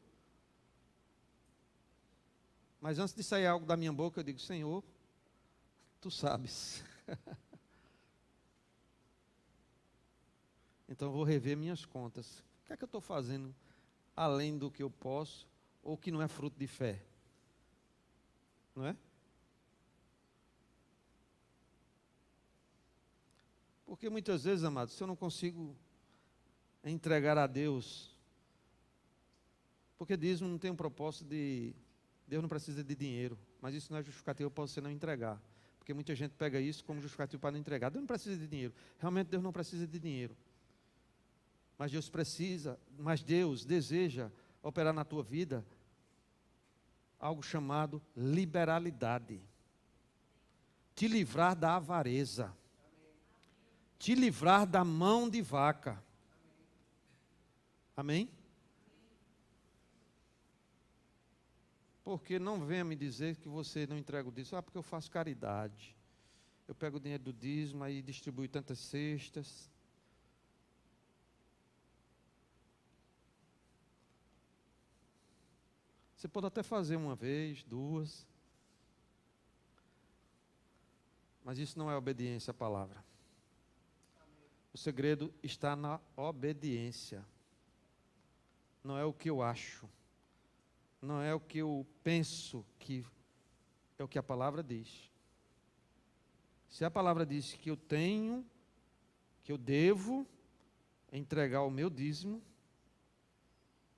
Mas antes de sair algo da minha boca, eu digo, Senhor, Tu sabes. Então eu vou rever minhas contas. O que é que eu estou fazendo além do que eu posso ou que não é fruto de fé? Não é? Porque muitas vezes, amados, se eu não consigo entregar a Deus, porque dízimo não tem um propósito de... Deus não precisa de dinheiro, mas isso não é justificativo para você não entregar. Porque muita gente pega isso como justificativo para não entregar. Deus não precisa de dinheiro. Realmente Deus não precisa de dinheiro. Mas Deus deseja operar na tua vida algo chamado liberalidade. Te livrar da avareza. Te livrar da mão de vaca. Amém? Porque não venha me dizer que você não entrega o dízimo. Porque eu faço caridade. Eu pego o dinheiro do dízimo e distribuo tantas cestas. Você pode até fazer uma vez, duas. Mas isso não é obediência à palavra. O segredo está na obediência. Não é o que eu acho. Não é o que eu penso que é o que a palavra diz. Se a palavra diz que eu tenho, que eu devo entregar o meu dízimo,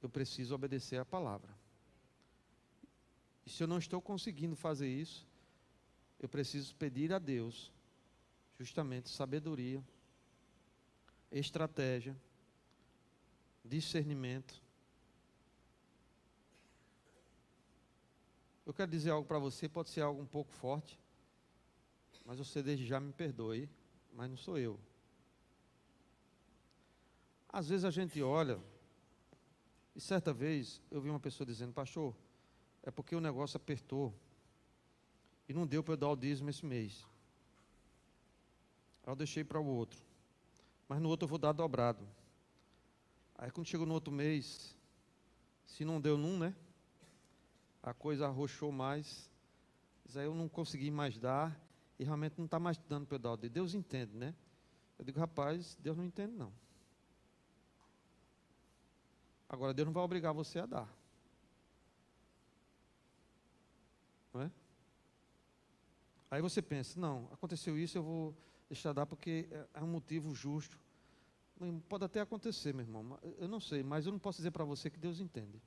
eu preciso obedecer à palavra. E se eu não estou conseguindo fazer isso, eu preciso pedir a Deus justamente sabedoria, estratégia, discernimento. Eu quero dizer algo para você, pode ser algo um pouco forte, mas você desde já me perdoe, mas não sou eu. Às vezes a gente olha, e certa vez eu vi uma pessoa dizendo, pastor, é porque o negócio apertou e não deu para eu dar o dízimo esse mês. Aí eu deixei para o outro, mas no outro eu vou dar dobrado. Aí quando chegou no outro mês, se não deu num, né? A coisa arrochou mais, aí eu não consegui mais dar, e realmente não está mais dando para eu dar. Deus entende, né? Eu digo, rapaz, Deus não entende não. Agora Deus não vai obrigar você a dar. Não é? Aí você pensa, não, aconteceu isso, eu vou deixar dar porque é um motivo justo. Pode até acontecer, meu irmão, eu não sei, mas eu não posso dizer para você que Deus entende.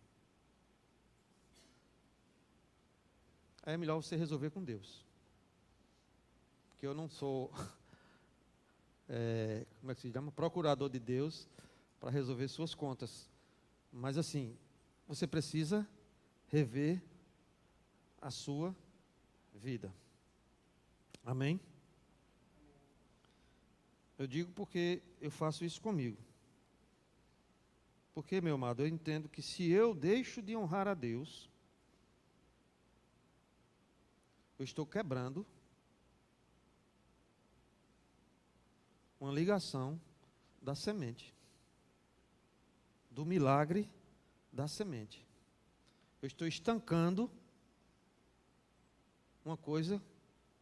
Aí é melhor você resolver com Deus. Porque eu não sou, como é que se chama? Procurador de Deus para resolver suas contas. Mas assim, você precisa rever a sua vida. Amém? Eu digo porque eu faço isso comigo. Porque, meu amado, eu entendo que se eu deixo de honrar a Deus, eu estou quebrando uma ligação da semente, do milagre da semente. Eu estou estancando uma coisa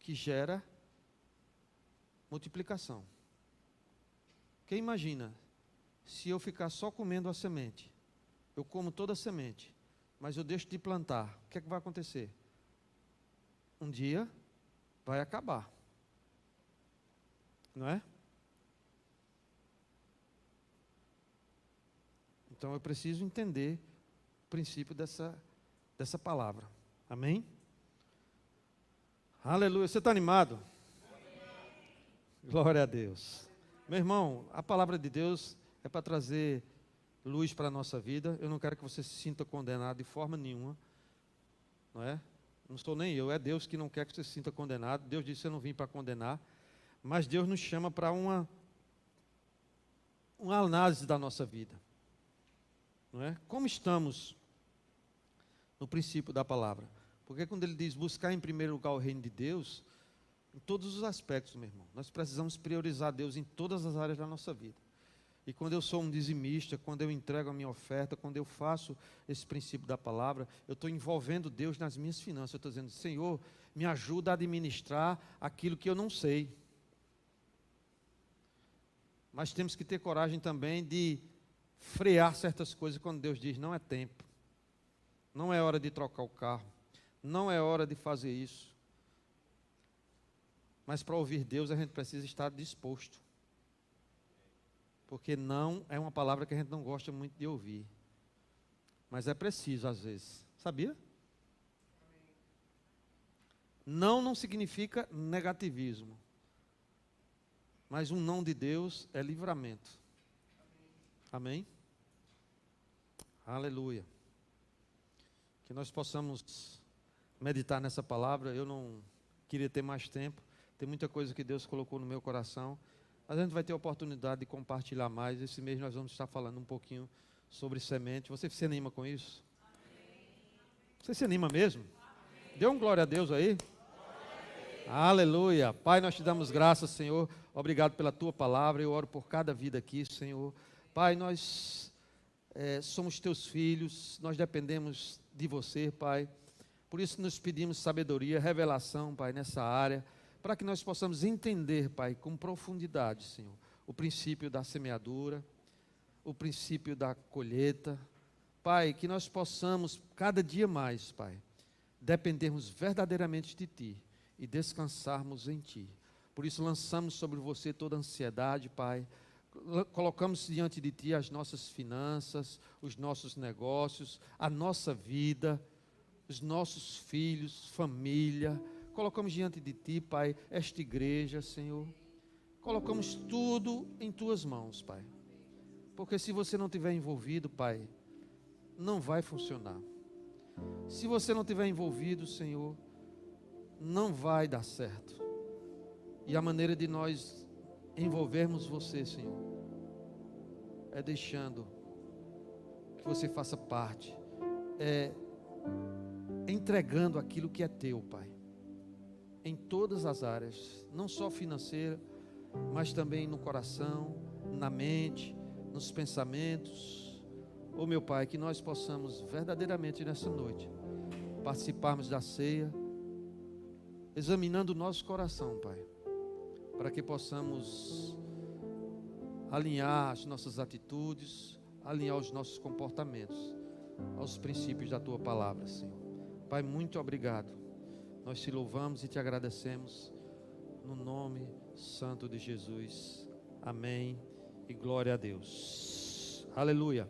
que gera multiplicação. Quem imagina, se eu ficar só comendo a semente, eu como toda a semente, mas eu deixo de plantar, o que é que vai acontecer? Um dia vai acabar. Não é? Então eu preciso entender o princípio dessa palavra. Amém? Aleluia. Você está animado? Glória a Deus. Meu irmão, a palavra de Deus é para trazer luz para a nossa vida. Eu não quero que você se sinta condenado de forma nenhuma. Não é? Não sou nem eu, é Deus que não quer que você se sinta condenado. Deus disse: eu não vim para condenar. Mas Deus nos chama para uma análise da nossa vida. Não é? Como estamos no princípio da palavra? Porque quando ele diz buscar em primeiro lugar o reino de Deus, em todos os aspectos, meu irmão, nós precisamos priorizar Deus em todas as áreas da nossa vida. E quando eu sou um dizimista, quando eu entrego a minha oferta, quando eu faço esse princípio da palavra, eu estou envolvendo Deus nas minhas finanças. Eu estou dizendo: Senhor, me ajuda a administrar aquilo que eu não sei. Mas temos que ter coragem também de frear certas coisas quando Deus diz: não é tempo, não é hora de trocar o carro, não é hora de fazer isso. Mas para ouvir Deus a gente precisa estar disposto. Porque não é uma palavra que a gente não gosta muito de ouvir. Mas é preciso às vezes. Sabia? Não significa negativismo. Mas um não de Deus é livramento. Amém? Aleluia. Que nós possamos meditar nessa palavra. Eu não queria ter mais tempo. Tem muita coisa que Deus colocou no meu coração. Mas a gente vai ter a oportunidade de compartilhar mais. Esse mês nós vamos estar falando um pouquinho sobre semente. Você se anima com isso? Amém. Você se anima mesmo? Amém. Dê um glória a Deus aí. Aleluia. Pai, nós te damos graças, Senhor. Obrigado pela tua palavra. Eu oro por cada vida aqui, Senhor. Pai, nós somos teus filhos. Nós dependemos de você, Pai. Por isso nos pedimos sabedoria, revelação, Pai, nessa área, para que nós possamos entender, Pai, com profundidade, Senhor, o princípio da semeadura, o princípio da colheita. Pai, que nós possamos cada dia mais, Pai, dependermos verdadeiramente de Ti e descansarmos em Ti. Por isso lançamos sobre você toda a ansiedade, Pai. Colocamos diante de Ti as nossas finanças, os nossos negócios, a nossa vida, os nossos filhos, família. Colocamos diante de Ti, Pai, esta igreja, Senhor. Colocamos tudo em Tuas mãos, Pai. Porque se você não estiver envolvido, Pai, não vai funcionar. Se você não estiver envolvido, Senhor, não vai dar certo. E a maneira de nós envolvermos você, Senhor, é deixando que você faça parte, entregando aquilo que é teu, Pai, em todas as áreas, não só financeira, mas também no coração, na mente, nos pensamentos. Oh, meu Pai, que nós possamos verdadeiramente nessa noite participarmos da ceia, examinando o nosso coração, Pai, para que possamos alinhar as nossas atitudes, alinhar os nossos comportamentos aos princípios da Tua palavra, Senhor. Pai, muito obrigado. Nós te louvamos e te agradecemos no nome santo de Jesus. Amém e glória a Deus. Aleluia.